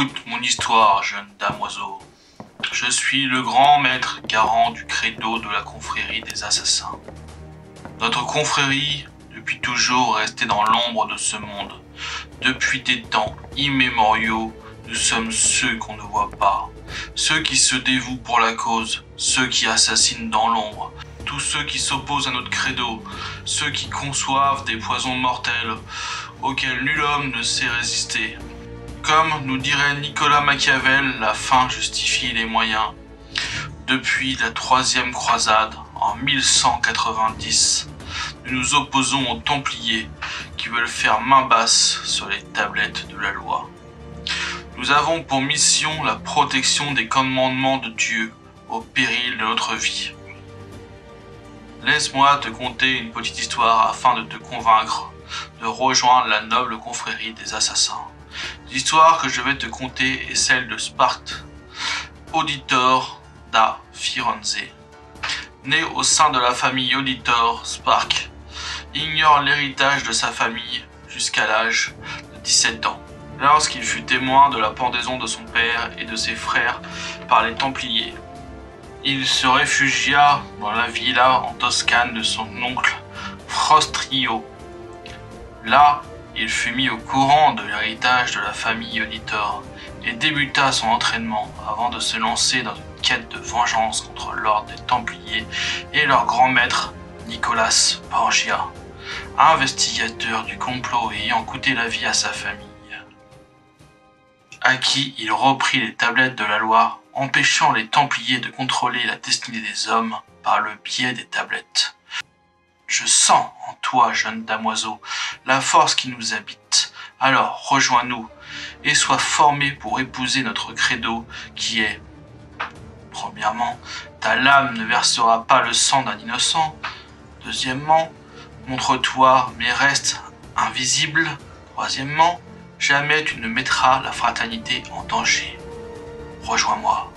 Écoute mon histoire, jeune damoiseau. Je suis le grand maître garant du credo de la confrérie des assassins. Notre confrérie, depuis toujours restée dans l'ombre de ce monde. Depuis des temps immémoriaux, nous sommes ceux qu'on ne voit pas. Ceux qui se dévouent pour la cause, ceux qui assassinent dans l'ombre, tous ceux qui s'opposent à notre credo, ceux qui conçoivent des poisons mortels auxquels nul homme ne sait résister. Comme nous dirait Nicolas Machiavel, la fin justifie les moyens. Depuis la troisième croisade, en 1190, nous nous opposons aux Templiers qui veulent faire main basse sur les tablettes de la loi. Nous avons pour mission la protection des commandements de Dieu au péril de notre vie. Laisse-moi te conter une petite histoire afin de te convaincre de rejoindre la noble confrérie des assassins. L'histoire que je vais te conter est celle de Sparte, Auditor da Firenze. Né au sein de la famille Auditor, Spark ignore l'héritage de sa famille jusqu'à l'âge de 17 ans. Lorsqu'il fut témoin de la pendaison de son père et de ses frères par les Templiers, il se réfugia dans la villa en Toscane de son oncle Frostrio. Là, il fut mis au courant de l'héritage de la famille Auditor et débuta son entraînement avant de se lancer dans une quête de vengeance contre l'ordre des Templiers et leur grand maître Nicolas Borgia, investigateur du complot ayant coûté la vie à sa famille, à qui il reprit les tablettes de la loi, empêchant les Templiers de contrôler la destinée des hommes par le biais des tablettes. Je sens en toi, jeune damoiseau, la force qui nous habite. Alors rejoins-nous et sois formé pour épouser notre credo qui est: premièrement, ta lame ne versera pas le sang d'un innocent. Deuxièmement, montre-toi mais reste invisible. Troisièmement, jamais tu ne mettras la fraternité en danger. Rejoins-moi.